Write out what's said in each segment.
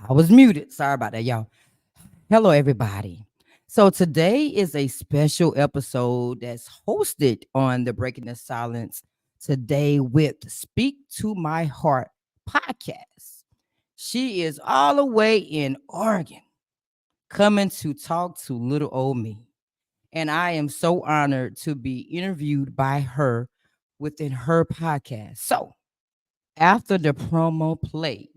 I was muted. Sorry about that, y'all. Hello, everybody. So today is a special episode that's hosted on the Breaking the Silence today with Speak to My Heart podcast. She is all the way in Oregon coming to talk to little old me. And I am so honored to be interviewed by her within her podcast. So after the promo plays,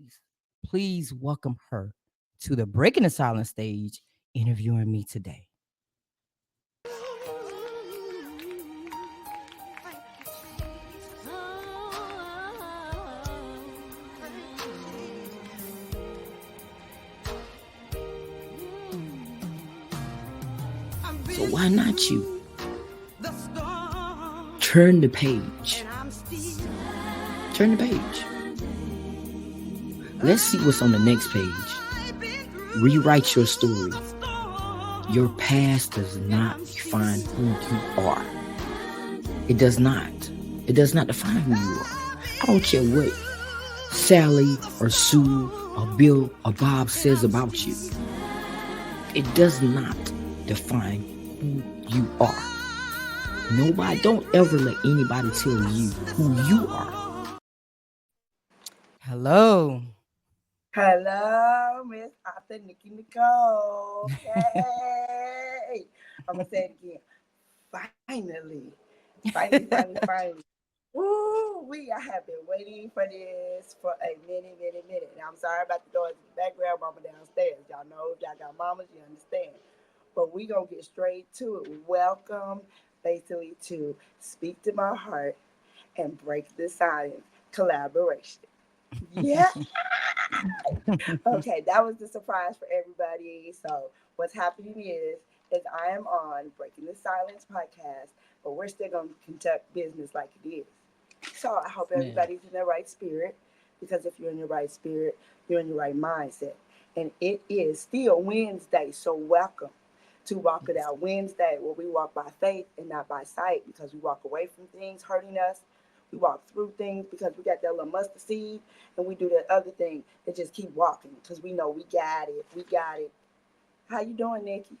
please welcome her to the Breaking the Silence stage interviewing me today. So why not you? Turn the page. Turn the page. Let's see what's on the next page. Rewrite your story. Your past does not define who you are. It does not. It does not define who you are. I don't care what Sally or Sue or Bill or Bob says about you. It does not define who you are. Nobody, don't ever let anybody tell you who you are. Hello. Hello, Miss Arthur Nikki Nicole. Hey, I'm gonna say it again. Finally. I have been waiting for this for a minute. And I'm sorry about the noise in the background, mama downstairs. Y'all know if y'all got mamas, you understand. But we gonna get straight to it. Welcome, basically, to Speak to My Heart and Break the Silence collaboration. Yeah. Okay, that was the surprise for everybody. So what's happening is I am on Breaking the Silence podcast, but we're still gonna conduct business like it is. So I hope Man. everybody's in their right spirit, because if you're in your right spirit, you're in your right mindset. And it is still Wednesday, so welcome to Walk It Out Wednesday, where we walk by faith and not by sight, because we walk away from things hurting us. We walk through things because we got that little mustard seed, and we do that other thing and just keep walking because we know we got it. We got it. How you doing, Nikki?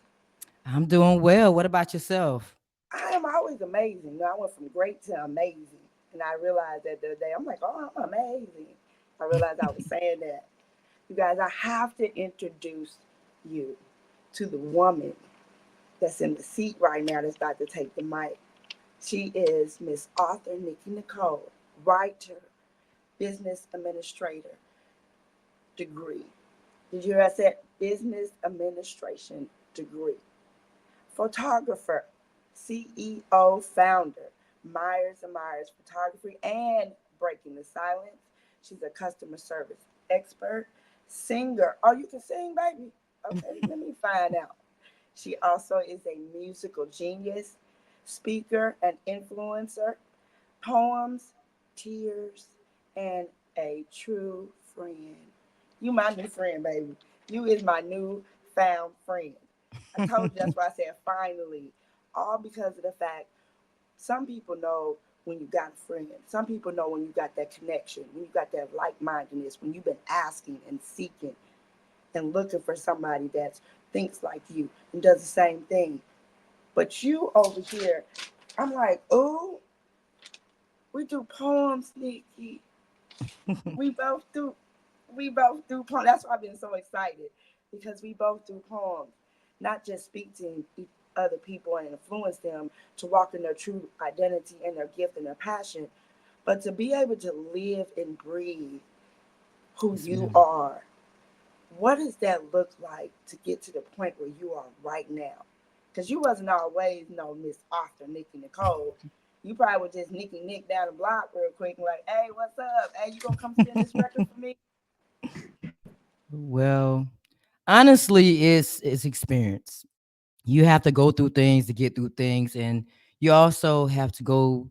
I'm doing well. What about yourself? I am always amazing. You know, I went from great to amazing. And I realized that the other day, I'm like, oh, I'm amazing. I realized I was saying that. You guys, I have to introduce you to the woman that's in the seat right now that's about to take the mic. She is Miss Author Nikki Nicole, writer, business administrator degree. Did you hear I said business administration degree? Photographer, CEO, founder, Myers and Myers Photography, and Breaking the Silence. She's a customer service expert, singer. Oh, you can sing, baby? Okay, let me find out. She also is a musical genius, speaker, and influencer, poems, tears, and a true friend. You my new friend, baby. You is my new found friend. I told you that's why I said finally. All because of the fact some people know when you got a friend. Some people know when you got that connection, when you got that like-mindedness, when you've been asking and seeking and looking for somebody that thinks like you and does the same thing. But you over here, I'm like, oh, we do poems, Nikki. We both do. We both do poems. That's why I've been so excited, because we both do poems, not just speak to other people and influence them to walk in their true identity and their gift and their passion, but to be able to live and breathe who Yes, you ma'am. are. What does that look like to get to the point where you are right now? Because you wasn't always no Miss Arthur Nikki Nicole. You probably was just Nikki Nick down the block real quick and like, hey, what's up? Hey, you gonna come spin this record for me? Well, honestly, it's experience. You have to go through things to get through things, and you also have to go,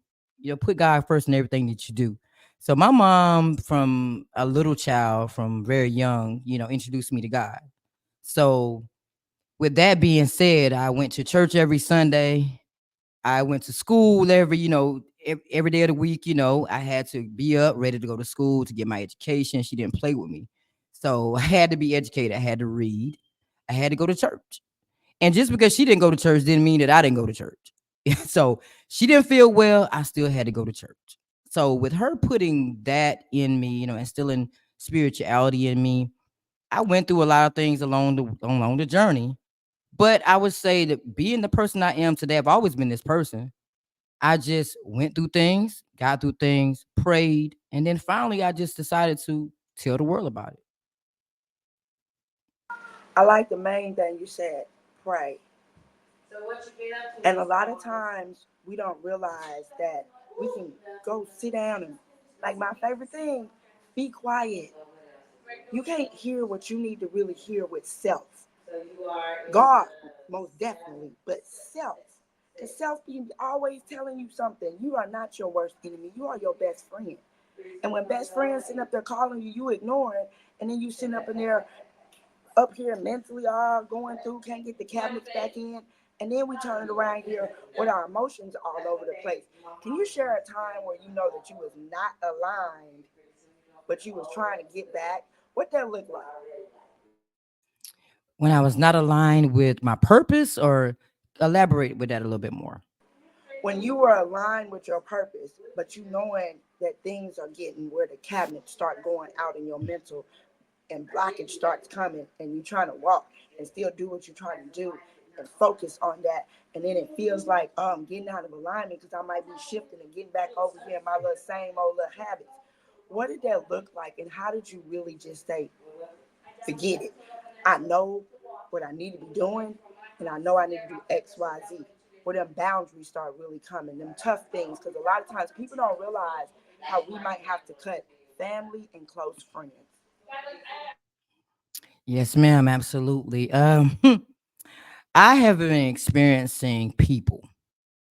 put God first in everything that you do. So my mom, from a little child, from very young, introduced me to God. So with that being said, I went to church every Sunday. I went to school every day of the week. I had to be up ready to go to school to get my education. She didn't play with me. So I had to be educated. I had to read. I had to go to church. And just because she didn't go to church didn't mean that I didn't go to church. So she didn't feel well. I still had to go to church. So with her putting that in me, instilling spirituality in me, I went through a lot of things along the journey. But I would say that being the person I am today, I've always been this person. I just went through things, got through things, prayed, and then finally I just decided to tell the world about it. I like the main thing you said, pray. And a lot of times we don't realize that we can go sit down and, like my favorite thing, be quiet. You can't hear what you need to really hear with self. God, most definitely, but self. And self be always telling you something. You are not your worst enemy. You are your best friend. And when best friends sitting up there calling you, you ignore it, and then you sitting up in there, up here mentally all going through, can't get the cabinets back in, and then we turn it around here with our emotions all over the place. Can you share a time where you know that you was not aligned, but you was trying to get back? What that look like? When I was not aligned with my purpose, or elaborate with that a little bit more. When you were aligned with your purpose, but you knowing that things are getting where the cabinets start going out in your mental and blockage starts coming and you trying to walk and still do what you're trying to do and focus on that. And then it feels like getting out of alignment because I might be shifting and getting back over here in my little same old little habits. What did that look like and how did you really just say, forget it? I know what I need to be doing and I know I need to do X, Y, Z. Where them boundaries start really coming, them tough things, because a lot of times people don't realize how we might have to cut family and close friends. Yes, ma'am, absolutely. I have been experiencing people,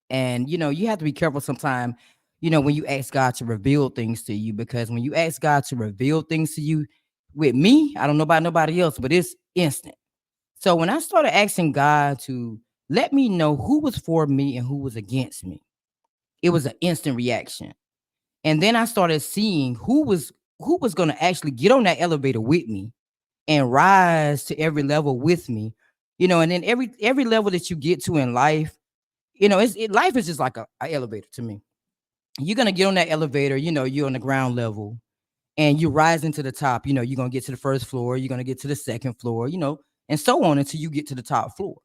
and you have to be careful sometimes. When you ask God to reveal things to you, because when you ask God to reveal things to you, with me, I don't know about nobody else, but it's instant. So when I started asking God to let me know who was for me and who was against me, it was an instant reaction. And then I started seeing who was going to actually get on that elevator with me and rise to every level with me. And then every level that you get to in life, life is just like a elevator to me. You're gonna get on that elevator, you're on the ground level, and you rise into the top. You're gonna get to the first floor, you're gonna get to the second floor, and so on until you get to the top floor.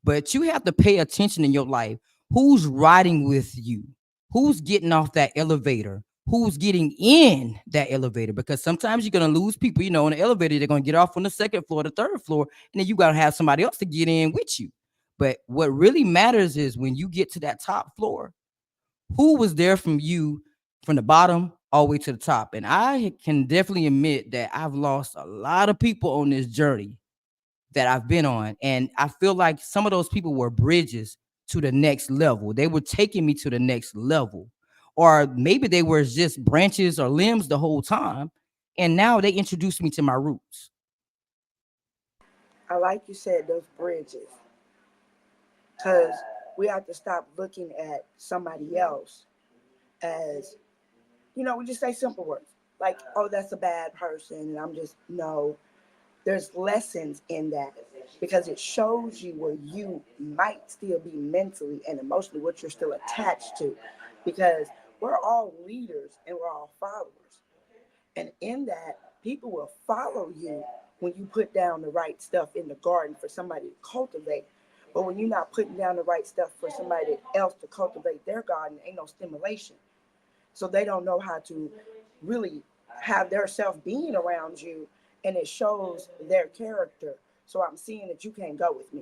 But you have to pay attention in your life. Who's riding with you? Who's getting off that elevator? Who's getting in that elevator? Because sometimes you're gonna lose people. On the elevator, they're gonna get off on the second floor, the third floor, and then you gotta have somebody else to get in with you. But what really matters is when you get to that top floor, who was there from you from the bottom all the way to the top. And I can definitely admit that I've lost a lot of people on this journey that I've been on. And I feel like some of those people were bridges to the next level. They were taking me to the next level. Or maybe they were just branches or limbs the whole time. And now they introduced me to my roots. I like you said, those bridges, because we have to stop looking at somebody else as, we just say simple words like, oh, that's a bad person. And I'm just, no, there's lessons in that because it shows you where you might still be mentally and emotionally, what you're still attached to. Because we're all leaders and we're all followers. And in that, people will follow you when you put down the right stuff in the garden for somebody to cultivate. But when you're not putting down the right stuff for somebody else to cultivate their garden, ain't no stimulation. So they don't know how to really have their self being around you, and it shows their character. So I'm seeing that you can't go with me.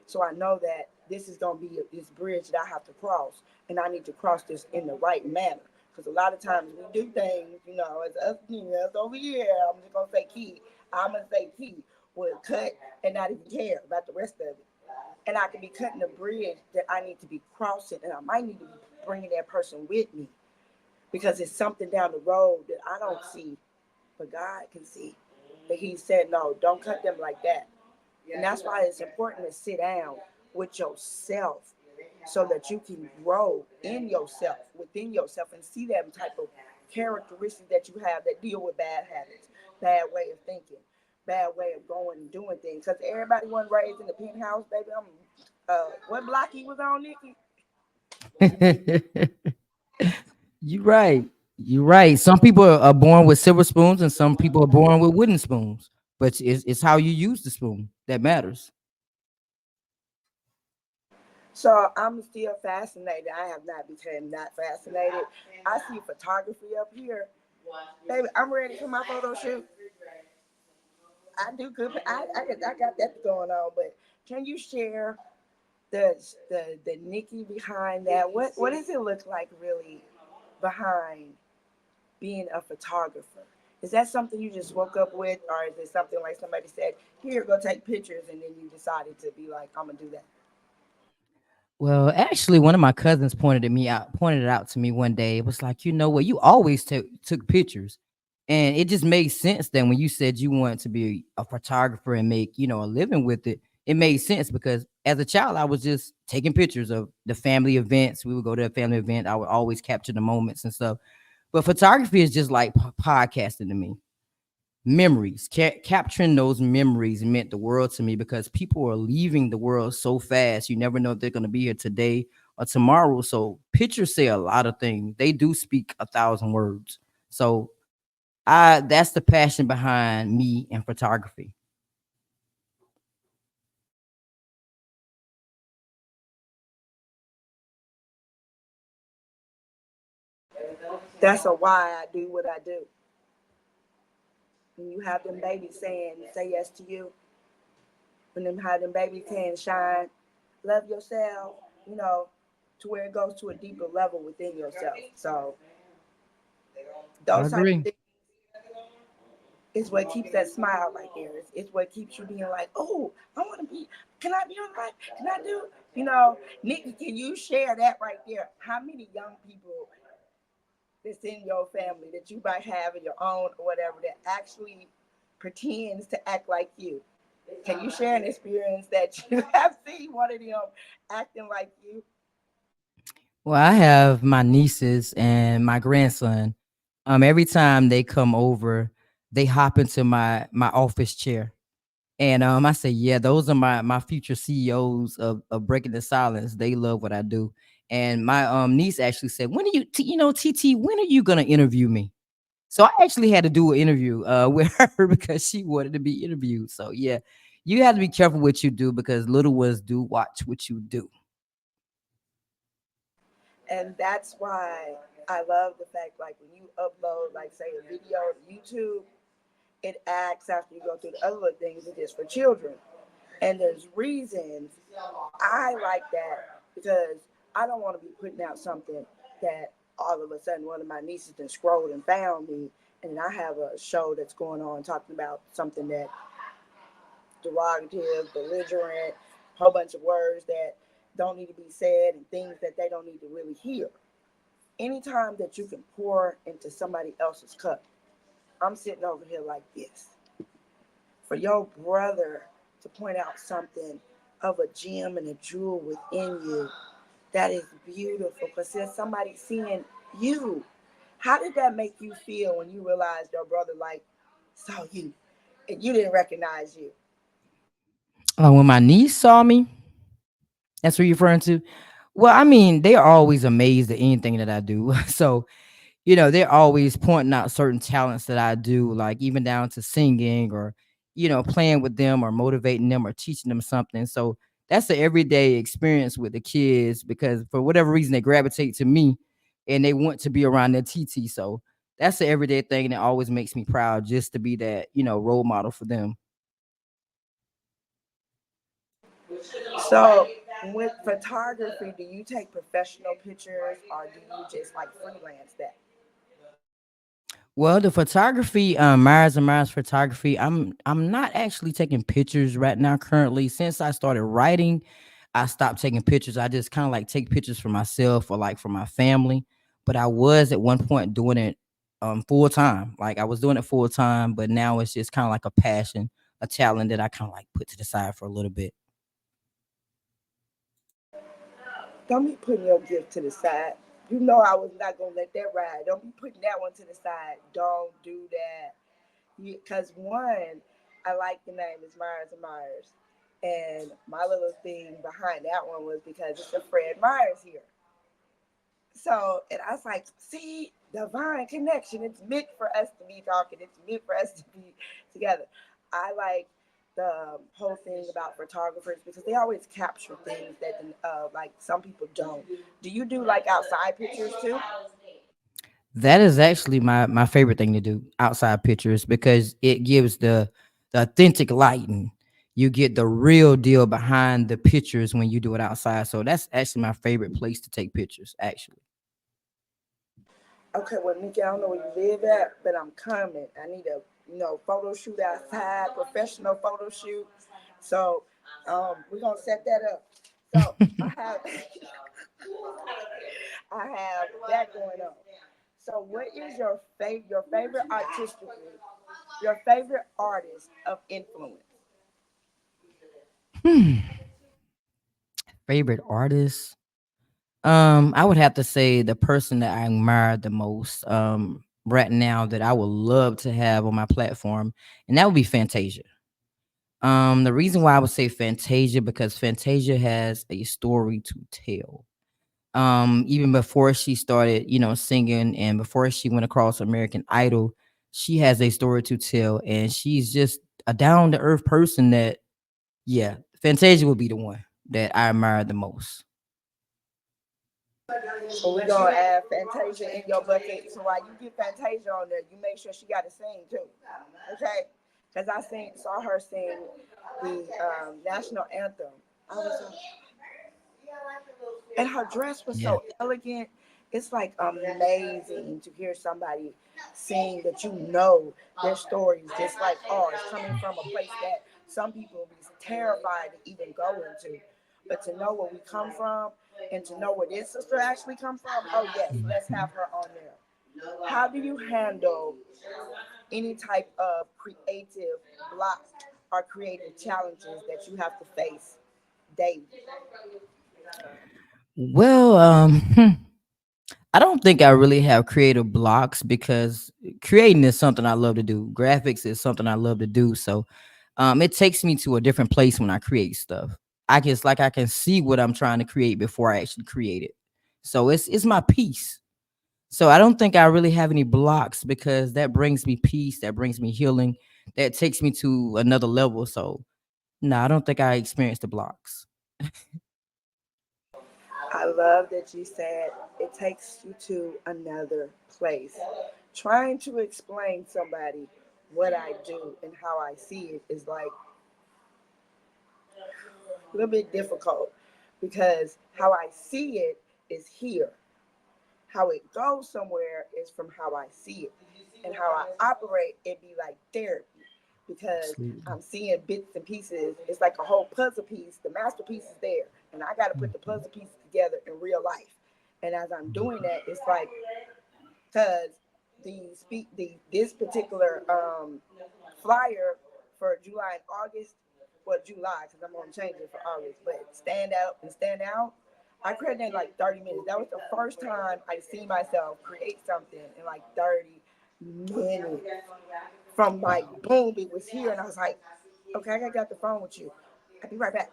So I know that this is going to be this bridge that I have to cross, and I need to cross this in the right manner. Because a lot of times we do things, as us, us over here. I'm just gonna say key. I'm gonna say key. Will cut and not even care about the rest of it. And I could be cutting a bridge that I need to be crossing, and I might need to be bringing that person with me because it's something down the road that I don't see, but God can see. That He said, no, don't cut them like that. And that's why it's important to sit down with yourself so that you can grow in yourself, within yourself, and see that type of characteristics that you have that deal with bad habits, bad way of thinking. bad way of going and doing things. Because everybody wasn't raised in the penthouse, baby. What block he was on, Nikki? You're right. You're right. Some people are born with silver spoons, and some people are born with wooden spoons. But it's how you use the spoon that matters. So I'm still fascinated. I have not become not fascinated. I see photography up here. Baby, I'm ready for my photo shoot. I do good. I got that going on. But can you share the Nikki behind that? What does it look like really behind being a photographer? Is that something you just woke up with, or is it something like somebody said, "Here, go take pictures," and then you decided to be like, "I'm gonna do that"? Well, actually, one of my cousins pointed it out to me one day. It was like, you know what, you always took pictures, and it just made sense. Then when you said you wanted to be a photographer and make a living with it, it made sense because as a child, I was just taking pictures of the family events. We would go to a family event. I would always capture the moments and stuff. But photography is just like podcasting to me. Memories, capturing those memories meant the world to me because people are leaving the world so fast. You never know if they're going to be here today or tomorrow. So pictures say a lot of things. They do speak 1,000 words. So I that's the passion behind me and photography. That's a why I do what I do. When you have them babies saying say yes to you, when them have them babies saying shine, love yourself, you know, to where it goes to a deeper level within yourself. So I those type of agree. things is what keeps that smile right there. It's what keeps you being like, oh, I want to be. Can I be on live? Can I do? Nikki, can you share that right there? How many young people that's in your family that you might have in your own or whatever that actually pretends to act like you? Can you share an experience that you have seen one of them acting like you? Well, I have my nieces and my grandson. Every time they come over, they hop into my office chair. And I say, yeah, those are my future CEOs of Breaking the Silence. They love what I do. And my niece actually said, when are you, TT, when are you gonna interview me? So I actually had to do an interview with her because she wanted to be interviewed. So yeah, you have to be careful what you do because little ones do watch what you do. And that's why I love the fact, like, when you upload, like, say, a video to YouTube, it asks after you go through the other things, it is for children. And there's reasons I like that because I don't want to be putting out something that all of a sudden one of my nieces then scrolled and found me, and I have a show that's going on talking about something that derogative, belligerent, whole bunch of words that don't need to be said and things that they don't need to really hear. Anytime that you can pour into somebody else's cup, I'm sitting over here like this. For your brother to point out something of a gem and a jewel within you, that is beautiful because there's somebody seeing you. How did that make you feel when you realized your brother like saw you and you didn't recognize you? When my niece saw me, that's what you're referring to. Well, I mean, they are always amazed at anything that I do. So they're always pointing out certain talents that I do, like even down to singing or, playing with them or motivating them or teaching them something. So that's the everyday experience with the kids because for whatever reason they gravitate to me and they want to be around their TT. So that's the everyday thing that always makes me proud just to be that, role model for them. So, with photography, do you take professional pictures or do you just like freelance that? Well, the photography, Myers and Myers photography, I'm not actually taking pictures right now currently. Since I started writing, I stopped taking pictures. I just kind of like take pictures for myself or like for my family. But I was at one point doing it full time. Like I was doing it full time, but now it's just kind of like a passion, a talent that I kind of like put to the side for a little bit. Don't be putting your gift to the side. You know I was not gonna let that ride. Don't be putting that one to the side. Don't do that. Because one, I like the name. It's Myers and Myers. And my little thing behind that one was because it's a Fred Myers here. So, and I was like, see, divine connection. It's meant for us to be talking. It's meant for us to be together. I like the whole thing about photographers because they always capture things that like some people don't. Do you do like outside pictures too? That is actually my favorite thing to do, outside pictures, because it gives the authentic lighting. You get the real deal behind the pictures when you do it outside. So that's actually my favorite place to take pictures, actually. Okay, well, Nikki, I don't know where you live at, but I'm coming. I need a photo shoot outside, professional photo shoot. So we're gonna set that up. So I have I have that going on. So what is your favorite artistic group, your favorite artist of influence? Hmm. Favorite artist? I would have to say the person that I admire the most right now that I would love to have on my platform, and that would be Fantasia. The reason why I would say Fantasia, because Fantasia has a story to tell. Even before she started, singing, and before she went across American Idol, she has a story to tell, and she's just a down to earth person that, yeah, Fantasia would be the one that I admire the most. So we're gonna add Fantasia in your bucket. So while you get Fantasia on there, you make sure she got to sing too. Okay? Because saw her sing the national anthem. I was like, and her dress was Yeah. so elegant. It's like amazing to hear somebody sing that their stories just like ours, coming from a place that some people will be terrified to even go into. But to know where we come from and to know where this sister actually come from, oh yes, let's Mhm. have her on there. How do you handle any type of creative block or creative challenges that you have to face daily? Well, I don't think I really have creative blocks because creating is something I love to do. Graphics is something I love to do. So, it takes me to a different place when I create stuff. I can see what I'm trying to create before I actually create it. So it's my peace. So I don't think I really have any blocks because that brings me peace, that brings me healing, that takes me to another level. So no, I don't think I experienced the blocks. I love that you said it takes you to another place. Trying to explain somebody what I do and how I see it is like a little bit difficult because how I see it is here. How it goes somewhere is from how I see it. And how I operate, it be like therapy because Absolutely. I'm seeing bits and pieces. It's like a whole puzzle piece. The masterpiece is there. And I got to put the Mhm. puzzle pieces together in real life. And as I'm doing Mhm. that, it's like, because this particular flyer for July and August, well, July, because I'm going to change it for August, but stand out. I created in like 30 minutes. That was the first time I see myself create something in like 30 minutes. From like, Wow. boom, it was here. And I was like, okay, I got to get the phone with you. I'll be right back.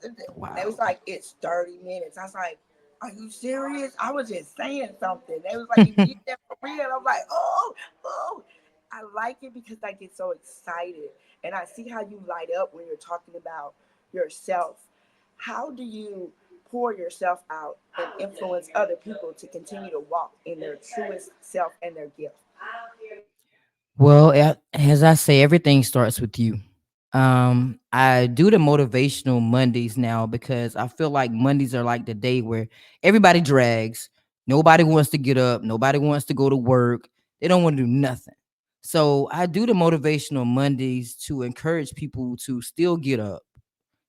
They was Wow. like, it's 30 minutes. I was like, are you serious? I was just saying something. They was like, you did that for real. I'm like, oh. I like it because I get so excited. And I see how you light up when you're talking about yourself. How do you pour yourself out and influence other people to continue to walk in their truest self and their gift? Well, as I say, everything starts with you. I do the motivational Mondays now because I feel like Mondays are like the day where everybody drags. Nobody wants to get up. Nobody wants to go to work. They don't want to do nothing. So I do the motivational Mondays to encourage people to still get up,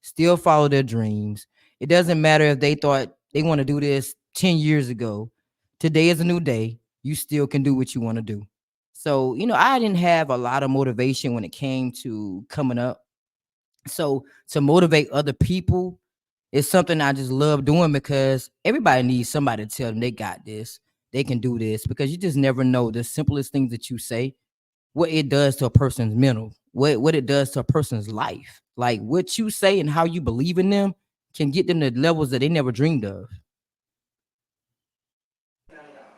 still follow their dreams. It doesn't matter if they thought they want to do this 10 years ago. Today is a new day. You still can do what you want to do. So, I didn't have a lot of motivation when it came to coming up. So, to motivate other people is something I just love doing because everybody needs somebody to tell them they got this, they can do this, because you just never know the simplest things that you say, what it does to a person's mental. what it does to a person's life. Like what you say and how you believe in them can get them to levels that they never dreamed of.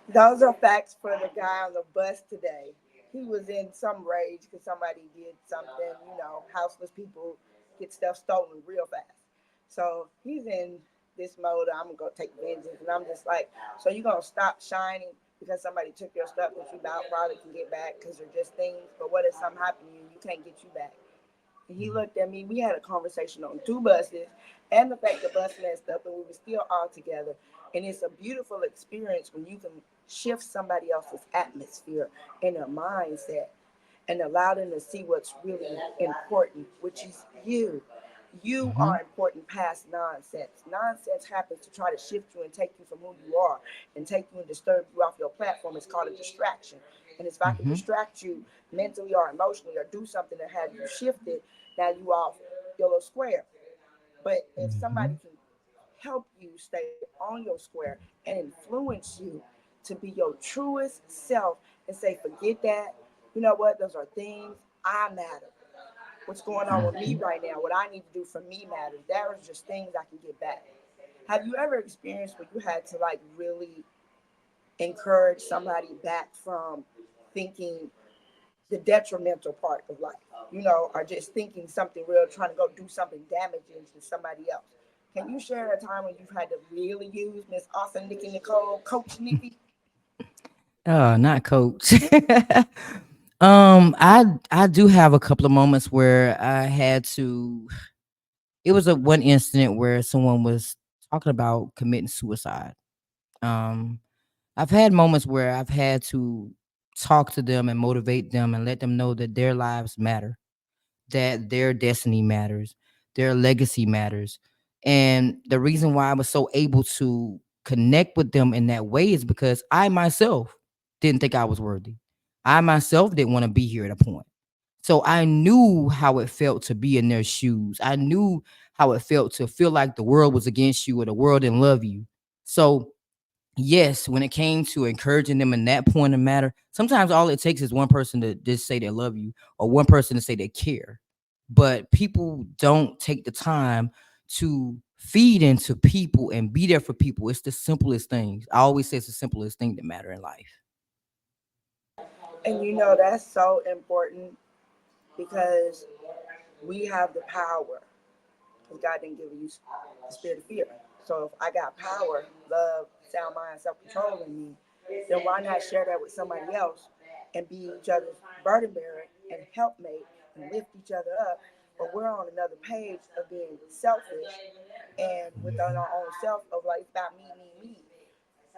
Those are facts for the guy on the bus today. He was in some rage because somebody did something, houseless people get stuff stolen real fast. So he's in this mode, I'm going to go take vengeance. And I'm just like, so you're going to stop shining because somebody took your stuff that you about probably can get back because they're just things. But what if something happened to you and you can't get you back? And he looked at me. We had a conversation on two buses, and the fact the bus messed up, and we were still all together. And it's a beautiful experience when you can shift somebody else's atmosphere and their mindset and allow them to see what's really important, which is you. You Mm-hmm. are important past nonsense. Nonsense happens to try to shift you and take you from who you are and take you and disturb you off your platform. It's called a distraction. And if I can Mm-hmm. distract you mentally or emotionally or do something that have you shifted, now you off your little square. But if Mm-hmm. somebody can help you stay on your square and influence you to be your truest self and say, forget that. You know what? Those are things. I matter. What's going on with me Mm-hmm. right now? What I need to do for me matters. That are just things I can get back. Have you ever experienced where you had to like really encourage somebody back from thinking the detrimental part of life, or just thinking something real, trying to go do something damaging to somebody else? Can you share a time when you've had to really use Miss Awesome Nikki Nicole, Coach Nikki? Oh, not coach. I do have a couple of moments where I had to. It was a one incident where someone was talking about committing suicide. Um, I've had moments where I've had to talk to them and motivate them and let them know that their lives matter, that their destiny matters, their legacy matters. And the reason why I was so able to connect with them in that way is because I myself didn't think I was worthy. I myself didn't want to be here at a point. So I knew how it felt to be in their shoes. I knew how it felt to feel like the world was against you or the world didn't love you. So yes, when it came to encouraging them in that point of matter, sometimes all it takes is one person to just say they love you or one person to say they care. But people don't take the time to feed into people and be there for people. It's the simplest things. I always say it's the simplest thing that matter in life. And that's so important because we have the power. Because God didn't give you the spirit of fear. So if I got power, love, sound mind, self control in me, then why not share that with somebody else and be each other's burden bearer and helpmate and lift each other up? But we're on another page of being selfish and within our own self of like, it's about me, me, me.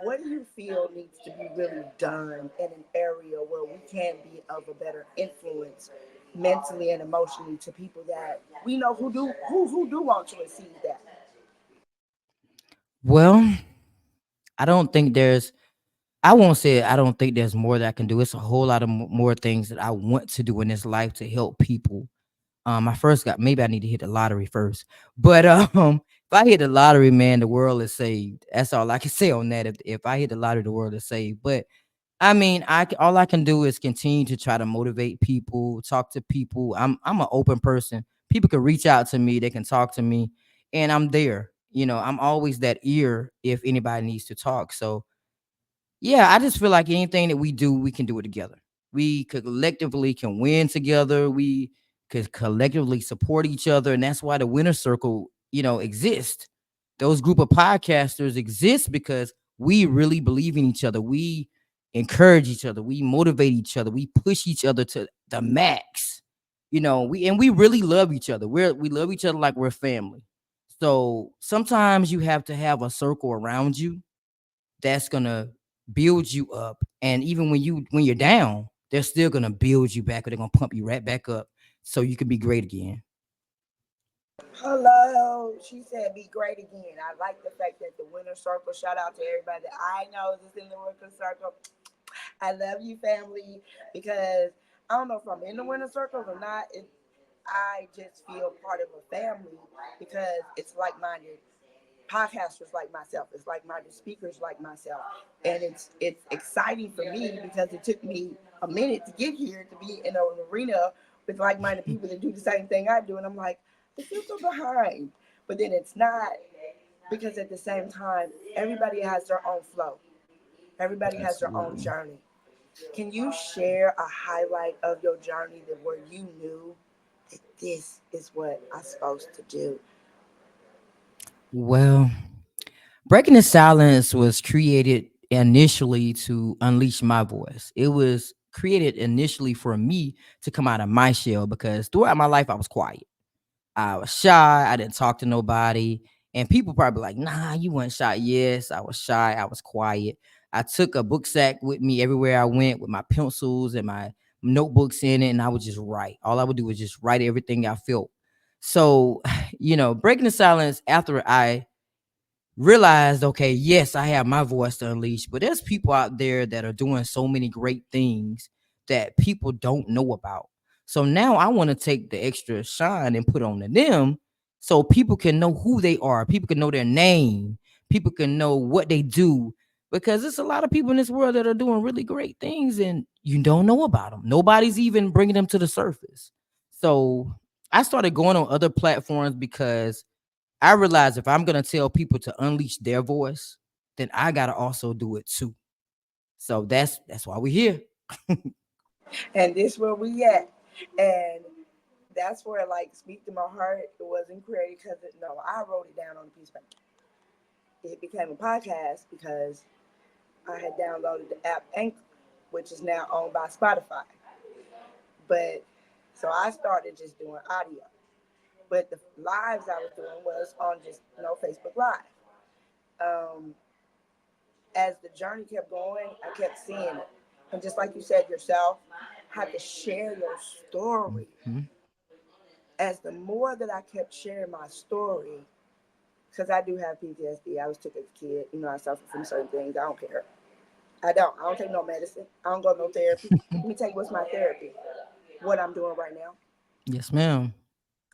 What do you feel needs to be really done in an area where we can be of a better influence mentally and emotionally to people that we know who do want to receive that? Well, I don't think there's I won't say I don't think there's more that I can do. It's a whole lot of more things that I want to do in this life to help people. I first got maybe I need to hit the lottery first, but if I hit the lottery, man, the world is saved. That's all I can say on that. If I hit the lottery, the world is saved. But I mean, all I can do is continue to try to motivate people, talk to people. I'm an open person. People can reach out to me, they can talk to me, and I'm there. I'm always that ear if anybody needs to talk. So yeah, I just feel like anything that we do, we can do it together. We could collectively can win together. We could collectively support each other, and that's why the winner circle, exists. Those group of podcasters exist because we really believe in each other. We encourage each other. We motivate each other. We push each other to the max. We really love each other. We love each other like we're family. So sometimes you have to have a circle around you that's gonna build you up. And even when you're down, they're still gonna build you back or they're gonna pump you right back up so you can be great again. Hello, she said, "Be great again." I like the fact that the winner circle. Shout out to everybody that I know is in the winner circle. I love you, family, because I don't know if I'm in the winner circles or not. I just feel part of a family because it's like-minded podcasters like myself. It's like-minded speakers like myself, and it's exciting for me because it took me a minute to get here to be in an arena with like-minded people that do the same thing I do, and I'm like, I feel so behind. But then it's not, because at the same time, everybody has their own flow. Everybody has their own Absolutely. journey. Can you share a highlight of your journey that where you knew that this is what I'm supposed to do? Well, Breaking the Silence was created initially to unleash my voice. It was created initially for me to come out of my shell because throughout my life I was quiet. I was shy. I didn't talk to nobody. And people probably like, nah, you weren't shy. Yes, I was shy. I was quiet. I took a book sack with me everywhere I went with my pencils and my notebooks in it. And I would just write. All I would do was just write everything I felt. So, Breaking the Silence after I realized, okay, yes, I have my voice to unleash, but there's people out there that are doing so many great things that people don't know about. So now I want to take the extra shine and put on to them so people can know who they are, people can know their name, people can know what they do. Because there's a lot of people in this world that are doing really great things and you don't know about them. Nobody's even bringing them to the surface. So I started going on other platforms because I realize if I'm gonna tell people to unleash their voice, then I gotta also do it too. So that's why we're here. And this where we at. And that's where like speak to my heart. It wasn't created because no, I wrote it down on a piece of paper. It became a podcast because I had downloaded the app Anchor, which is now owned by Spotify. But so I started just doing audio. But the lives I was doing was on just Facebook Live. Um, as the journey kept going, I kept seeing it, and just like you said yourself, have to share your story. Mhm. As the more that I kept sharing my story, because I do have PTSD, I was took as a kid. I suffer from certain things. I don't care. I don't. I don't take no medicine. I don't go to no therapy. Let me tell you what's my therapy. What I'm doing right now. Yes, ma'am.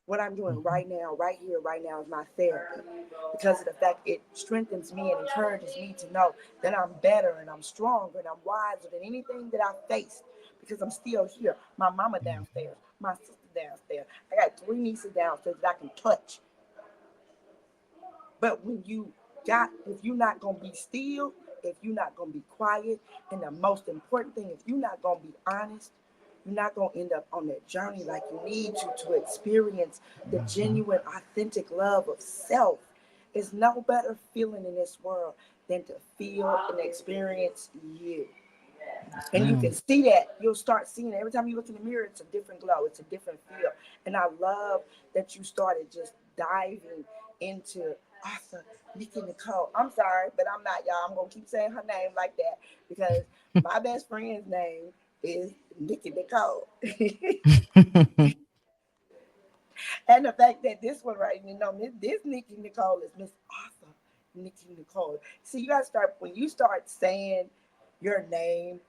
What I'm doing Mhm. right now, right here, right now is my therapy, because of the fact it strengthens me and encourages me to know that I'm better and I'm stronger and I'm wiser than anything that I faced, because I'm still here. My mama downstairs, my sister downstairs. I got three nieces downstairs that I can touch. But if you're not gonna be still, if you're not gonna be quiet, and the most important thing, if you're not gonna be honest, you're not gonna end up on that journey like you need to experience the Mhm. genuine, authentic love of self. There's no better feeling in this world than to feel and experience you. Yes, And you ma'am. can see that. You'll start seeing it. Every time you look in the mirror, it's a different glow. It's a different feel. And I love that you started just diving into author Nikki Nicole. I'm sorry, but I'm not, y'all. I'm going to keep saying her name like that because my best friend's name is Nikki Nicole. And the fact that this one right, this Nikki Nicole is Miss Author Nikki Nicole. See, you got to start, when you start saying your name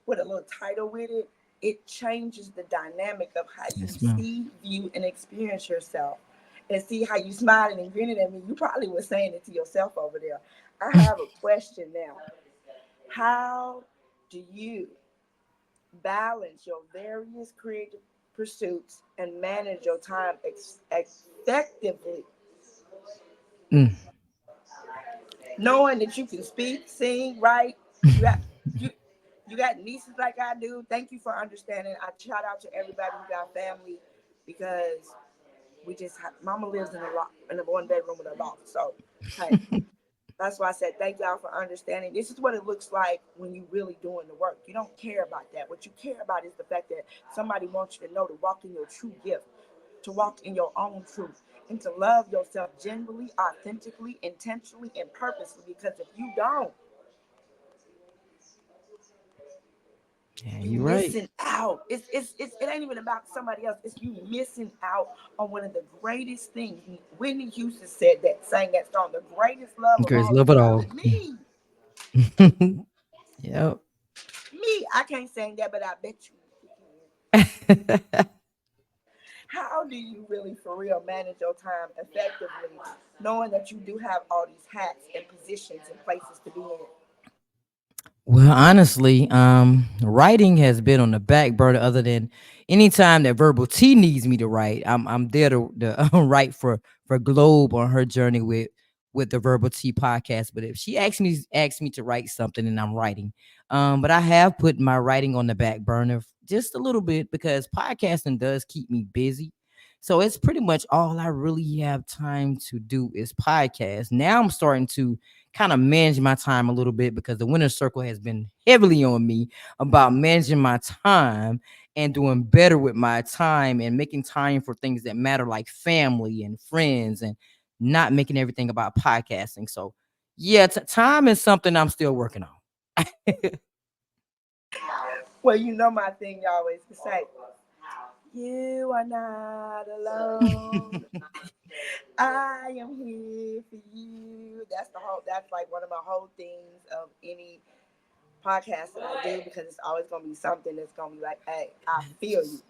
with a little title with it, it changes the dynamic of how you Yes, ma'am. see, view, and experience yourself. And see how you smiling and grinning at me. You probably were saying it to yourself over there. I have a question now. How do you balance your various creative pursuits and manage your time effectively, Mm. knowing that you can speak, sing, write? You have you you got nieces like I do. Thank you for understanding. I shout out to everybody who got family, because mama lives in a one bedroom with a loft. So hey, that's why I said thank y'all for understanding. This is what it looks like when you really doing the work. You don't care about that. What you care about is the fact that somebody wants you to know to walk in your true gift, to walk in your own truth, and to love yourself genuinely, authentically, intentionally, and purposely. Because if you don't, Yeah, you you're right. missing out. It ain't even about somebody else. It's you missing out on one of the greatest things. Whitney Houston said that, sang that song. The greatest love of Grace, all is love it all. loving me. Yep. Me, I can't sing that, but I bet you can. How do you really, for real, manage your time effectively, knowing that you do have all these hats and positions and places to be in? Well, honestly, writing has been on the back burner. Other than anytime that Verbal T needs me to write, I'm there to write for Globe on her journey with the Verbal T podcast. But if she asks me to write something, and I'm writing, but I have put my writing on the back burner just a little bit because podcasting does keep me busy. So it's pretty much all I really have time to do is podcast. Now I'm starting to kind of manage my time a little bit because the winner circle has been heavily on me about managing my time and doing better with my time and making time for things that matter like family and friends and not making everything about podcasting. So yeah, time is something I'm still working on. Well, you know my thing. You always say, "You are not alone. I am here for you." That's the whole. That's like one of my whole things of any podcast that I do because it's always gonna be something that's gonna be like, "Hey, I feel you."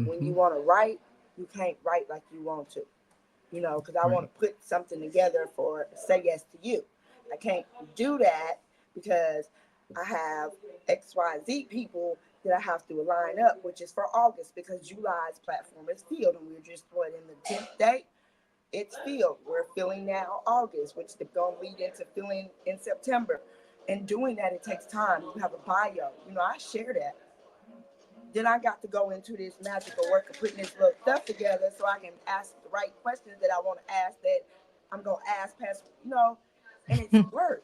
When you Hmm. want to write, you can't write like you want to. Because I want Right. to put something together for Say Yes to You. I can't do that because I have XYZ people that I have to line up, which is for August because July's platform is filled and we're just in the 10th day. It's filled. We're filling now August, which is going to lead into filling in September. And doing that, it takes time. You have a bio. I share that. Then I got to go into this magical work of putting this little stuff together so I can ask the right questions that I want to ask that I'm going to ask past, and it's work.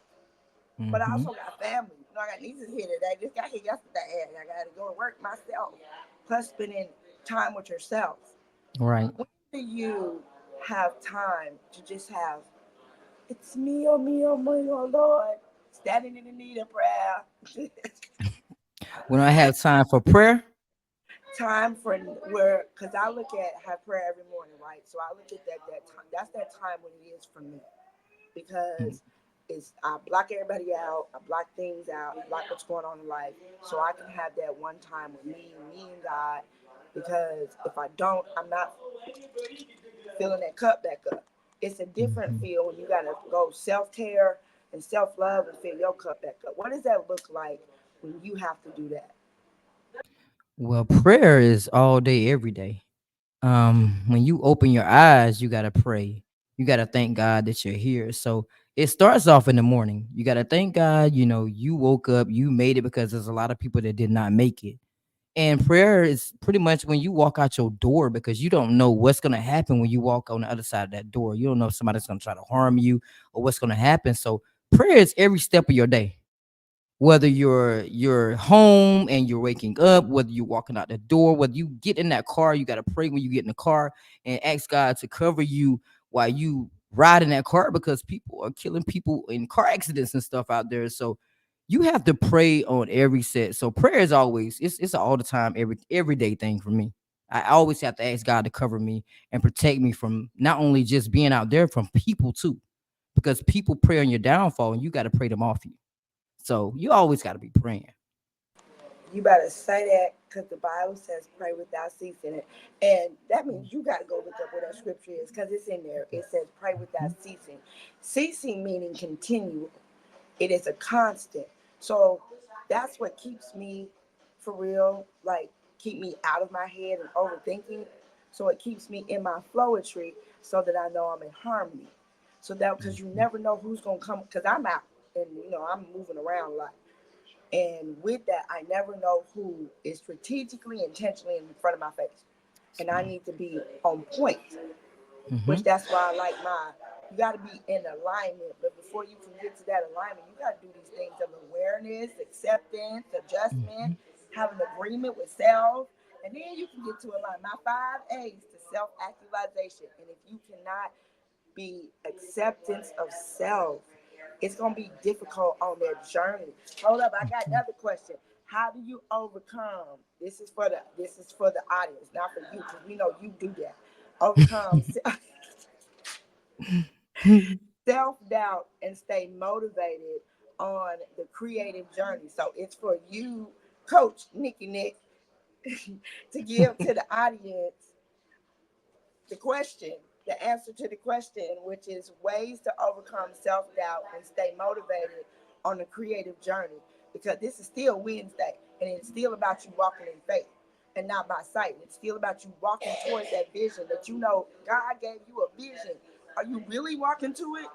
But I Hmm. also got family. I got nieces here today. Just got here yesterday and I got to go to work myself. Plus spending time with yourself. Right. When do you have time to just have, it's me, oh, me, oh, me, oh, Lord, standing in the need of prayer. When I have time for prayer. Time for where because I look at have prayer every morning, right? So I look at that time. That's that time when it is for me because it's I block everybody out, I block things out, I block what's going on in life, so I can have that one time with me and God. Because if I don't, I'm not filling that cup back up. It's a different Mhm. feel when you gotta go self care and self love and fill your cup back up. What does that look like when you have to do that? Well, prayer is all day, every day. When you open your eyes, you gotta pray. You gotta thank God that you're here. So it starts off in the morning. You gotta thank God, you woke up, you made it because there's a lot of people that did not make it. And prayer is pretty much when you walk out your door because you don't know what's gonna happen when you walk on the other side of that door. You don't know if somebody's gonna try to harm you or what's gonna happen. So prayer is every step of your day, whether you're home and you're waking up, whether you're walking out the door, whether you get in that car, you got to pray when you get in the car and ask God to cover you while you ride in that car because people are killing people in car accidents and stuff out there. So you have to pray on every set. So prayer is always it's an all the time, everyday thing for me. I always have to ask God to cover me and protect me from not only just being out there, from people too, because people prey on your downfall and you got to pray them off you. So you always got to be praying. You better say that because the Bible says pray without ceasing. And that means you got to go look up what that scripture is because it's in there. It says pray without ceasing. Ceasing meaning continual. It is a constant. So that's what keeps me for real, like keep me out of my head and overthinking. So it keeps me in my flowetry so that I know I'm in harmony. So that because you Mhm. never know who's gonna come because I'm out and I'm moving around a lot. And with that, I never know who is strategically, intentionally in front of my face. And I need to be on point, which Mhm. that's why I like you got to be in alignment. But before you can get to that alignment, you got to do these things of awareness, acceptance, adjustment, Mhm. have an agreement with self. And then you can get to alignment. My 5 A's to self actualization. And if you cannot be acceptance of self, it's gonna be difficult on their journey. Hold up, I got Mhm. another question. How do you overcome? This is for the audience, not for you, because we know you do that. Overcome self doubt and stay motivated on the creative journey. So it's for you, Coach Nikki Nick, to give to the audience the question, the answer to the question, which is ways to overcome self doubt and stay motivated on the creative journey. because this is still Wednesday, and it's still about you walking in faith and not by sight. It's still about you walking towards that vision that you know God gave you a vision. Are you really walking to it?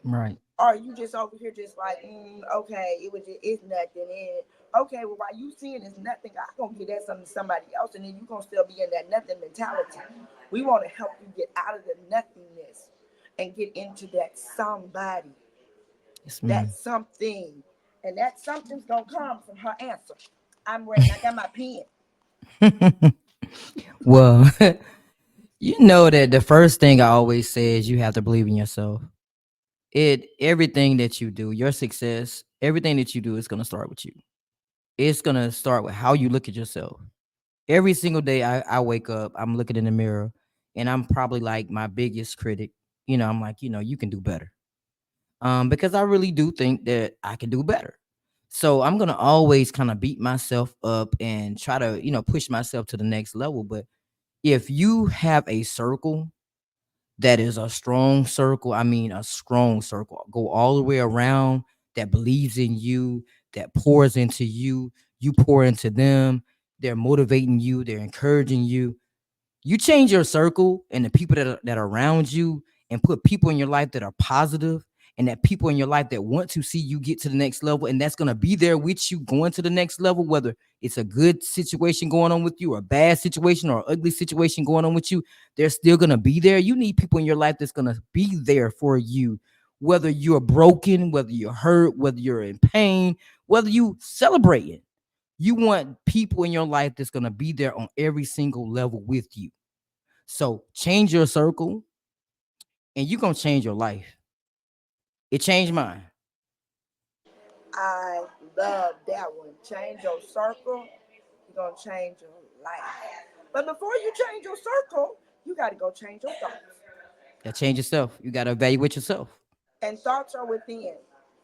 Right. Or are you just over here just like, okay, it's nothing. And okay, well, while you seeing it's nothing, I'm gonna get that something to somebody else, and then you gonna still be in that nothing mentality. We want to help you get out of the nothingness and get into that somebody, Yes, that ma'am. something, and that something's gonna come from her answer. I'm ready. I got my pen. Well, you know that the first thing I always say is you have to believe in yourself. Everything that you do, your success, everything that you do is gonna start with you. It's gonna start with how you look at yourself. Every single day I wake up, I'm looking in the mirror, and I'm probably like my biggest critic. I'm like, you can do better. Because I really do think that I can do better. So I'm gonna always kind of beat myself up and try to, push myself to the next level. But if you have a circle that is a strong circle, I mean a strong circle, go all the way around, that believes in you, that pours into you, you pour into them, they're motivating you, they're encouraging you. You change your circle and the people that are around you, and put people in your life that are positive, and that people in your life that want to see you get to the next level, and that's going to be there with you going to the next level, whether it's a good situation going on with you, or a bad situation, or an ugly situation going on with you. They're still going to be there. You need people in your life that's going to be there for you, whether you're broken, whether you're hurt, whether you're in pain, whether you celebrating. You want people in your life that's going to be there on every single level with you. So change your circle, and you're going to change your life. It changed mine. I love that one. Change your circle, you're gonna change your life. But before you change your circle, you got to go change your thoughts. That change yourself. You got to evaluate yourself. And thoughts are within.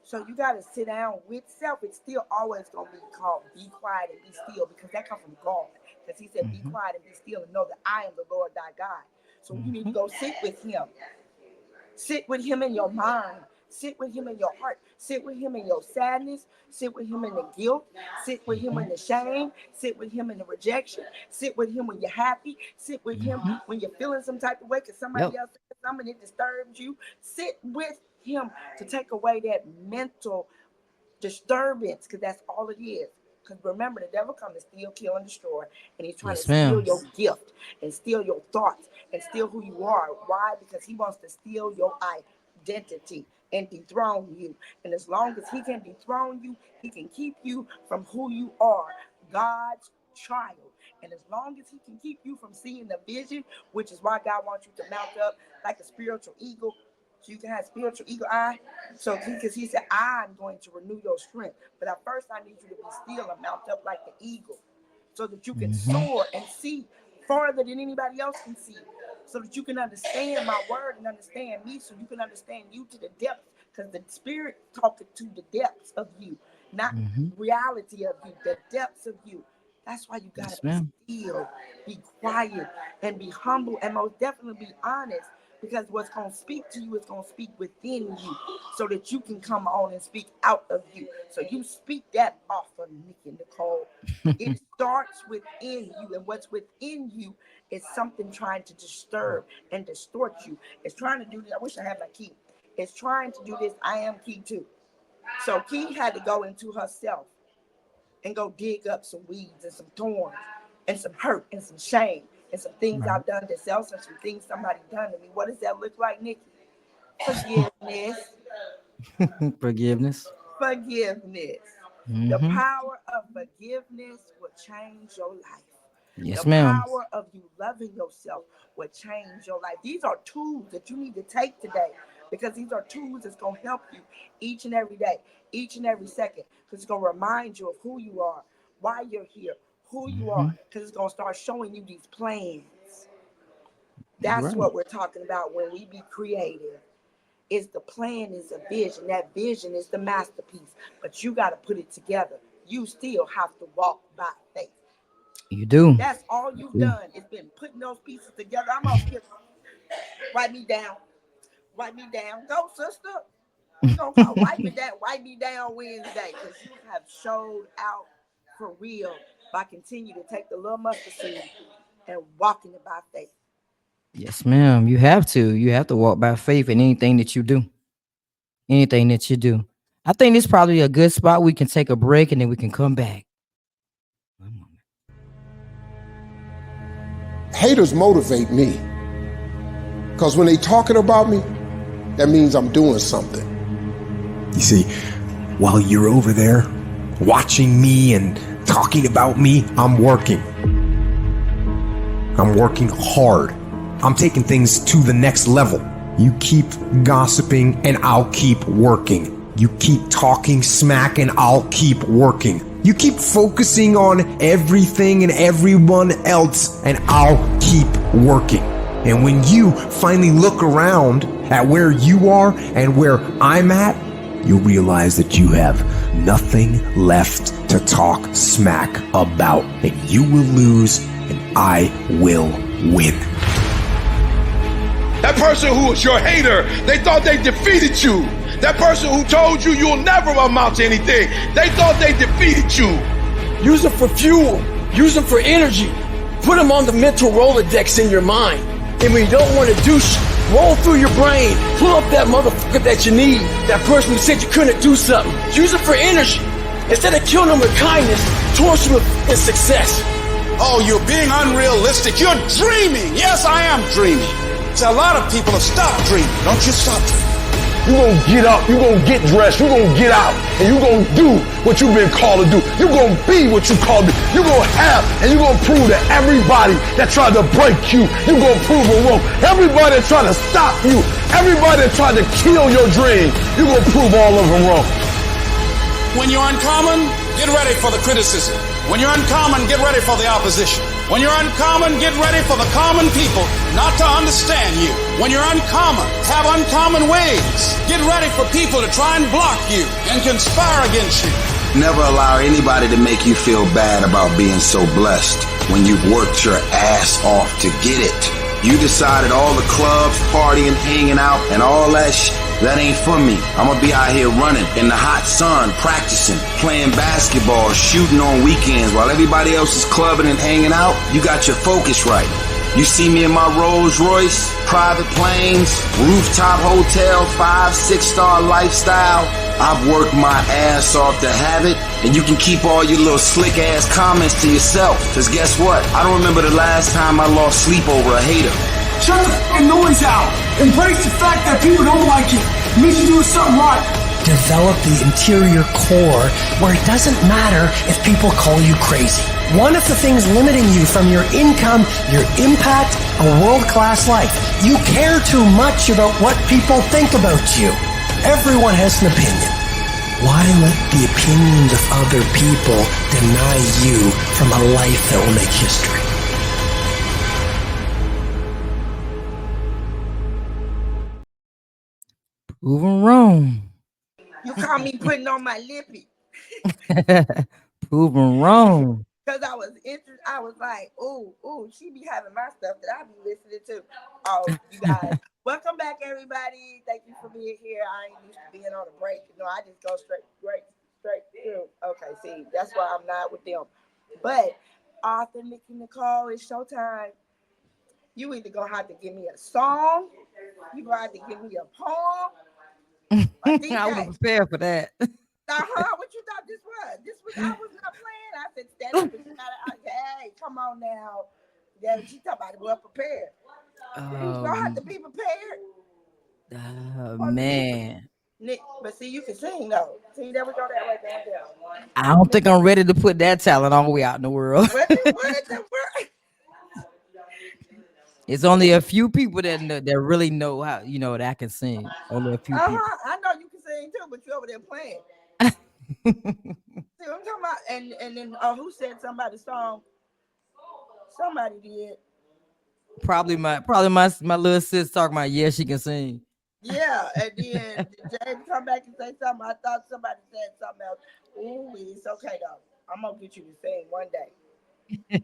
So you got to sit down with self. It's still always going to be called be quiet and be still, because that comes from God. Because he said, be Hmm. quiet and be still and know that I am the Lord thy God. So you need to Hmm. go sit with him. Sit with him in your mind. Sit with him in your heart. Sit with him in your sadness. Sit with him in the guilt. Sit with him Hmm. in the shame. Sit with him in the rejection. Sit with him when you're happy. Sit with him Hmm. when you're feeling some type of way because somebody Yep. else said something that disturbs you. Sit with him to take away that mental disturbance, because that's all it is. Because remember, the devil comes to steal, kill, and destroy, and he's trying to Yes, steal ma'am. your gift and steal your thoughts and steal who you are. Why? Because he wants to steal your identity and dethrone you. And as long as he can dethrone you, he can keep you from who you are, God's child. And as long as he can keep you from seeing the vision, which is why God wants you to mount up like a spiritual eagle, so you can have spiritual eagle eye. So because he said, I'm going to renew your strength. But at first I need you to be still and mount up like the eagle, so that you can Hmm. soar and see farther than anybody else can see. So that you can understand my word and understand me, so you can understand you to the depths. Because the spirit talking to the depths of you, not Hmm. reality of you, the depths of you. That's why you gotta Yes, be ma'am. still, be quiet, and be humble, and most definitely be honest. Because what's gonna speak to you is gonna speak within you, so that you can come on and speak out of you. So you speak that off of Nikki Nicole. It starts within you, and what's within you is something trying to disturb and distort you. It's trying to do this. I wish I had my key. It's trying to do this. I am key too. So Key had to go into herself and go dig up some weeds and some thorns and some hurt and some shame and some things Right. I've done to self and some things somebody done to me. What does that look like, Nikki? Forgiveness. Forgiveness. Forgiveness. The Hmm. power of forgiveness will change your life. The Yes, ma'am. power of you loving yourself will change your life. These are tools that you need to take today, because these are tools that's going to help you each and every day, each and every second, because it's going to remind you of who you are, why you're here, who you are, Hmm. because it's going to start showing you these plans. You're That's right. what we're talking about when we be creative. Is the plan, is a vision. That vision is the masterpiece, but you got to put it together. You still have to walk by faith. You do. That's all You you've do. done. It's been putting those pieces together. I'm gonna skip. Write me down. Write me down. Go, sister. We're gonna call wipe me down Wednesday because you have showed out for real by continue to take the little mustard seed and walking it by faith. Yes, ma'am. You have to. You have to walk by faith in anything that you do. Anything that you do. I think this probably a good spot. We can take a break and then we can come back. Haters motivate me because when they talking about me, that means I'm doing something. You see, while you're over there watching me and talking about me, I'm working. I'm working hard. I'm taking things to the next level. You keep gossiping and I'll keep working. You keep talking smack and I'll keep working. You keep focusing on everything and everyone else and I'll keep working. And when you finally look around at where you are and where I'm at, you'll realize that you have nothing left to talk smack about. And you will lose and I will win. That person who was your hater, they thought they defeated you. That person who told you you'll never amount to anything, they thought they defeated you. Use them for fuel. Use them for energy. Put them on the mental Rolodex in your mind. And when you don't want to do roll through your brain. Pull up that motherfucker that you need. That person who said you couldn't do something. Use it for energy. Instead of killing them with kindness, torture them with success. Oh, you're being unrealistic. You're dreaming. Yes, I am dreaming. So a lot of people have stopped dreaming. Don't you stop dreaming. You're gonna get up, you're gonna get dressed, you're gonna get out, and you're gonna do what you've been called to do. You're gonna be what you called to do. You're gonna have, and you're gonna prove to everybody that tried to break you, you're gonna prove them wrong. Everybody that tried to stop you, everybody that tried to kill your dream, you're gonna prove all of them wrong. When you're uncommon, get ready for the criticism. When you're uncommon, get ready for the opposition. When you're uncommon, get ready for the common people not to understand you. When you're uncommon, have uncommon ways. Get ready for people to try and block you and conspire against you. Never allow anybody to make you feel bad about being so blessed when you've worked your ass off to get it. You decided all the clubs, partying, hanging out, and all that that ain't for me. I'm gonna be out here running in the hot sun, practicing, playing basketball, shooting on weekends while everybody else is clubbing and hanging out. You got your focus right. You see me in my Rolls Royce, private planes, rooftop hotel, 5-6-star lifestyle. I've worked my ass off to have it, and you can keep all your little slick ass comments to yourself. Cause guess what? I don't remember the last time I lost sleep over a hater. Shut the fucking noise out. Embrace the fact that people don't like you. It means you're doing something right. Develop the interior core where it doesn't matter if people call you crazy. One of the things limiting you from your income, your impact, a world-class life. You care too much about what people think about you. Everyone has an opinion. Why let the opinions of other people deny you from a life that will make history? Proven wrong. You caught me putting on my lippy. Proven wrong. Because I was interested. I was like, ooh, she be having my stuff that I be listening to. Oh, you guys. Welcome back, everybody. Thank you for being here. I ain't used to being on a break. No, I just go straight through. Okay, see, that's why I'm not with them. But Arthur, Nikki, Nicole, it's showtime. You either gonna have to give me a song, you gonna have to give me a poem. I wasn't prepared for that. What you thought this was? I was not playing. I said stand up and hey, come on now. Yeah, she talking about well prepared. You gonna have to be prepared. Man. But see, you can sing though. See, there we go. That right there. I don't think I'm ready to put that talent all the way out in the world. It's only a few people that really know how, that I can sing. Only a few people. I know you can sing too, but you over there playing. See what I'm talking about? And then who said somebody's song? Somebody did. Probably my little sis talking about she can sing. Yeah, and then Jay come back and say something. I thought somebody said something else. Ooh, it's okay though. I'm gonna get you to sing one day.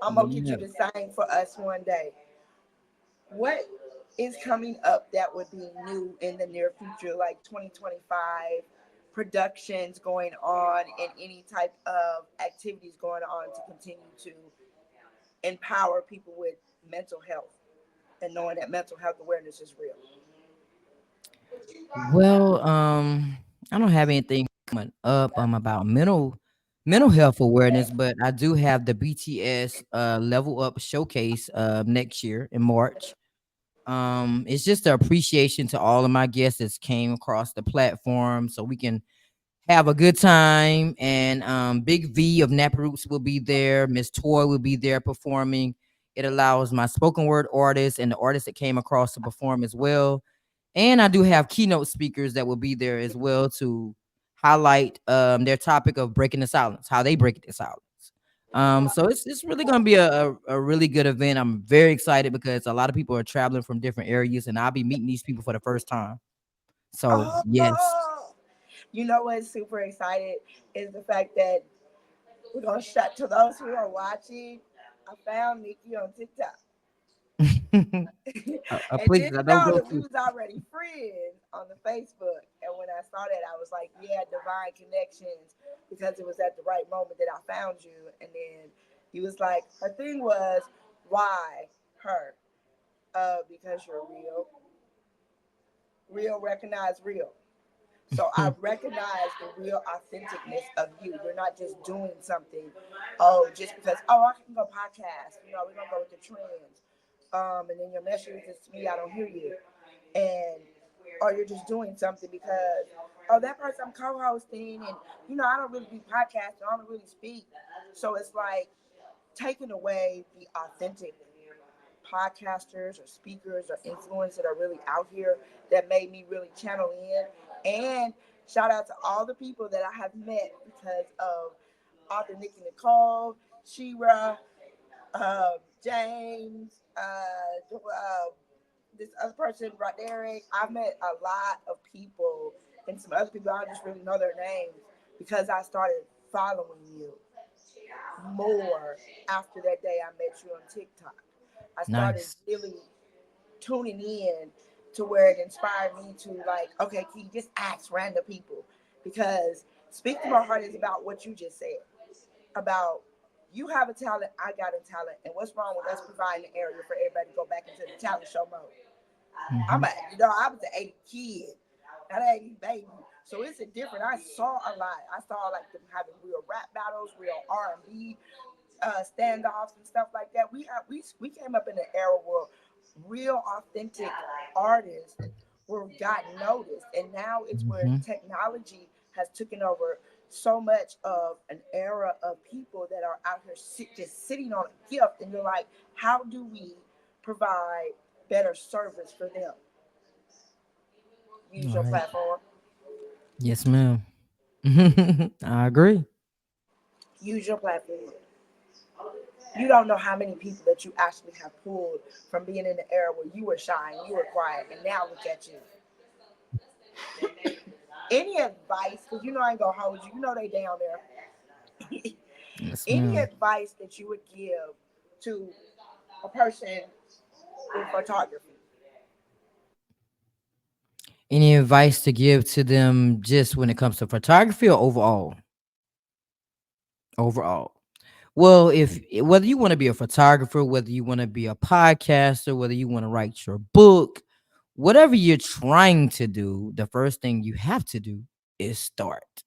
I'm gonna get you to sing for us one day. What is coming up that would be new in the near future, like 2025 productions going on and any type of activities going on to continue to empower people with mental health and knowing that mental health awareness is real? Well, I don't have anything coming up about mental health awareness, but I do have the BTS Level Up Showcase next year in March. It's just an appreciation to all of my guests that came across the platform so we can have a good time. And Big V of Nappy Roots will be there. Miss Toy will be there performing. It allows my spoken word artists and the artists that came across to perform as well. And I do have keynote speakers that will be there as well to highlight their topic of breaking the silence, how they break the silence. So it's really gonna be a really good event. I'm very excited because a lot of people are traveling from different areas, and I'll be meeting these people for the first time. So yes. Oh, you know what's super excited is the fact that we're gonna shut to those who are watching. I found Nikki on TikTok. And Please, didn't don't know go that we too. was already friends on the Facebook. And when I saw that, I was like, yeah, divine connections, because it was at the right moment that I found you. And then he was like, her thing was, why her? Because you're real. Real recognize real. So I recognize the real authenticness of you. You're not just doing something, oh, just because, oh, I can go podcast. You know, we're gonna go with the trends. And then your message is to me, I don't hear you. And or you're just doing something because, oh, that person I'm co-hosting, and I don't really do podcasts, I don't really speak. So it's like taking away the authentic podcasters or speakers or influencers that are really out here that made me really channel in. And shout out to all the people that I have met because of author Nikki Nicole, Shira, James, this other person, Roderick. I've met a lot of people and some other people I just really know their names because I started following you more after that day I met you on TikTok. I started Nice. really tuning in to where it inspired me to, like, okay, can you just ask random people? Because Speak to My Heart is about what you just said. About you have a talent, I got a talent, and what's wrong with us providing an area for everybody to go back into the talent show mode? Hmm. I was an 80 kid, not an 80 baby. So it's a different. I saw a lot. I saw like them having real rap battles, real R&B standoffs and stuff like that. We came up in an era where real authentic artists were got noticed, and now it's where Hmm. technology has taken over so much of an era of people that are out here just sitting on a gift, and you're like, how do we provide better service for them? Use All your right. platform. Yes, ma'am. I agree. Use your platform. You don't know how many people that you actually have pulled from being in the era where you were shy and you were quiet, and now look at you. Any advice? Because I ain't gonna hold you. They down there. Yes, Any ma'am. advice that you would give to a person in photography? Any advice to give to them just when it comes to photography or overall? Overall. Well, if whether you want to be a photographer, whether you want to be a podcaster, whether you want to write your book, whatever you're trying to do, the first thing you have to do is start.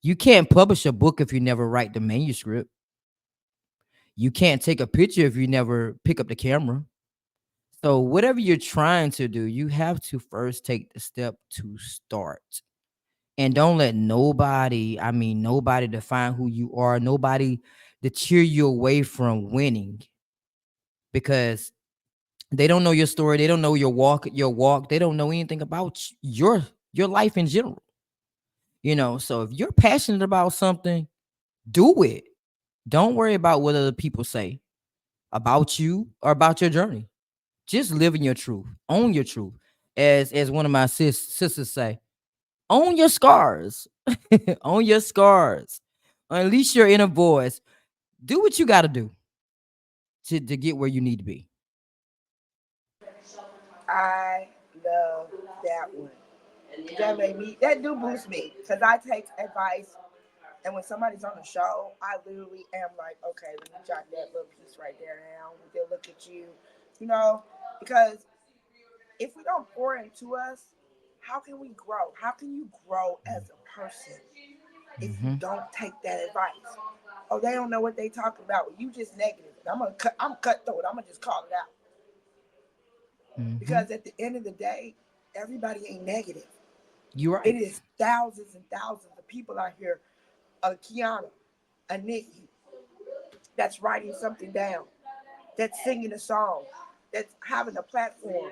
You can't publish a book if you never write the manuscript. You can't take a picture if you never pick up the camera. So, whatever you're trying to do, you have to first take the step to start. And don't let nobody, I mean, nobody define who you are, nobody to cheer you away from winning because they don't know your story, they don't know your walk, they don't know anything about your life in general. So if you're passionate about something, do it. Don't worry about what other people say about you or about your journey. Just live in your truth. Own your truth. As one of my sisters say, own your scars. Own your scars. Unleash your inner voice. Do what you got to do to get where you need to be. I love that one. That do boost me because I take advice. And when somebody's on the show, I literally am like, okay, let me jot that little piece right there down. They'll look at you, you know, because if we don't pour into us, how can we grow? How can you grow as a person if you Mm-hmm. don't take that advice? Oh, they don't know what they talking about. Well, you just negative. I'm cutthroat. I'm gonna just call it out Mm-hmm. because at the end of the day, everybody ain't negative. You're It right. is thousands and thousands of people out here. A Quianna, a Nikki, that's writing something down, that's singing a song, that's having a platform,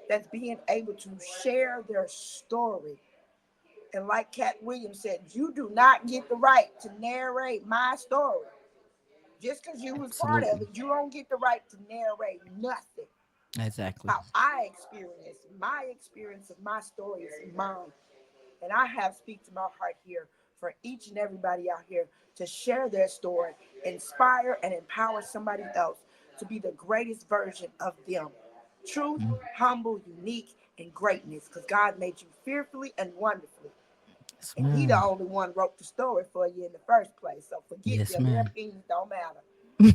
that's being able to share their story. And like Cat Williams said, you do not get the right to narrate my story. Just because you was part of Absolutely. it, you don't get the right to narrate nothing. Exactly. How I experience my experience of my story is mine. And I have Speak to My Heart here for each and everybody out here to share their story, inspire and empower somebody else to be the greatest version of them. Truth, Mm. humble, unique, and greatness. Because God made you fearfully and wonderfully. Yes, And He the ma'am. only one wrote the story for you in the first place. So forget Yes, them. Their ma'am. opinions don't matter.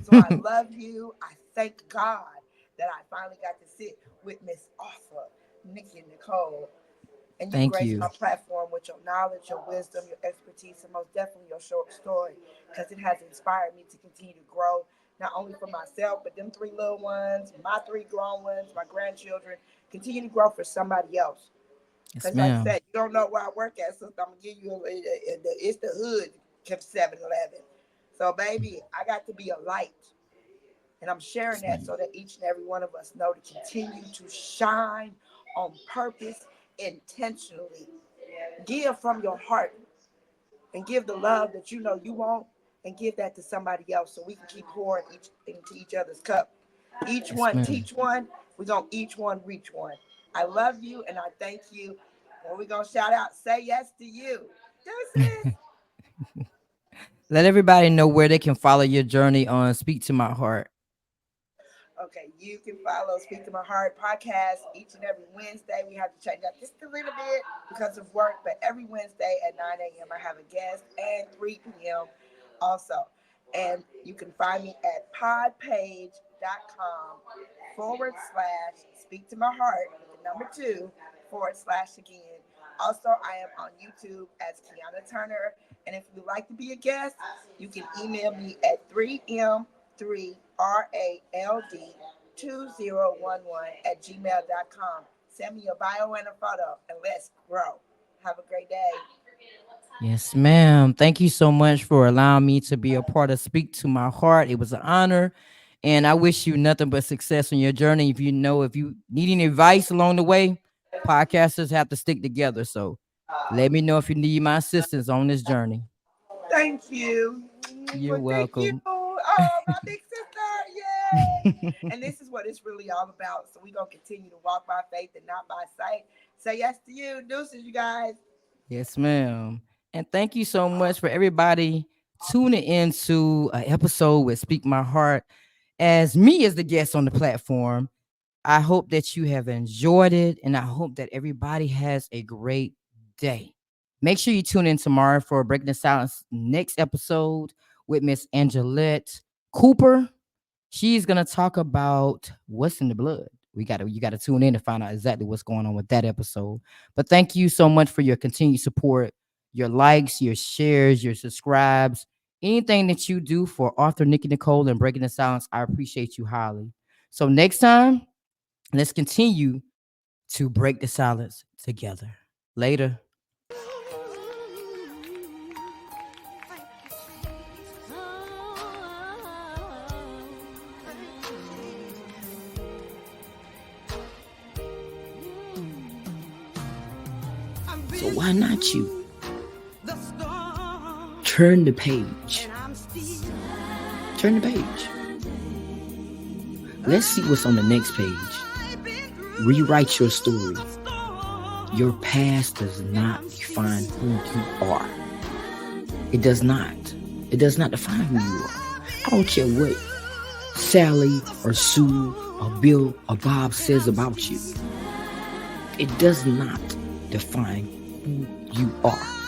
So I love you. I thank God that I finally got to sit with Miss Arthur, Nikki, and Nicole, and you Thank grace my you. platform with your knowledge, your wisdom, your expertise, and most definitely your short story, because it has inspired me to continue to grow, not only for myself, but them three little ones, my three grown ones, my grandchildren, continue to grow for somebody else. Yes, Because like I ma'am. said, you don't know where I work at, so I'm going to give you, it's the hood, kept 7-Eleven. So, baby, I got to be a light. And I'm sharing Yes, that ma'am. so that each and every one of us know to continue to shine on purpose intentionally. Give from your heart and give the love that you know you want and give that to somebody else so we can keep pouring into each other's cup. Each Yes, one ma'am. teach one. We're going to each one reach one. I love you and I thank you. And we're going to shout out, say yes to you. Deuces. Let everybody know where they can follow your journey on Speak to My Heart. Okay, you can follow Speak to My Heart podcast each and every Wednesday. We have to change up just a little bit because of work, but every Wednesday at 9 a.m. I have a guest and 3 p.m. also. And you can find me at podpage.com/, Speak to My Heart, with the number 2, / again. Also, I am on YouTube as Quianna Turner. And if you'd like to be a guest, you can email me at 3M3RALD2011 Send me your bio and a photo, and let's grow. Have a great day. Yes, ma'am. Thank you so much for allowing me to be a part of Speak to My Heart. It was an honor. And I wish you nothing but success on your journey. If you need any advice along the way, podcasters have to stick together. So let me know if you need my assistance on this journey. Thank you. You're Well, thank you. welcome. Oh, my big sister. Yay. And this is what it's really all about. So we're going to continue to walk by faith and not by sight. Say yes to you. Deuces, you guys. Yes, ma'am. And thank you so much for everybody tuning into an episode with Speak My Heart as me as the guest on the platform. I hope that you have enjoyed it, and I hope that everybody has a great day. Make sure you tune in tomorrow for Breaking the Silence next episode with Miss Angelette Cooper. She's gonna talk about what's in the blood. You gotta tune in to find out exactly what's going on with that episode. But thank you so much for your continued support, your likes, your shares, your subscribes, anything that you do for Arthur, Nikki, Nicole, and Breaking the Silence. I appreciate you highly. So next time, let's continue to break the silence together. Later. So why not you? Turn the page. Turn the page. Let's see what's on the next page. Rewrite your story. Your past does not define who you are. It does not. It does not define who you are. I don't care what Sally or Sue or Bill or Bob says about you. It does not define who you are.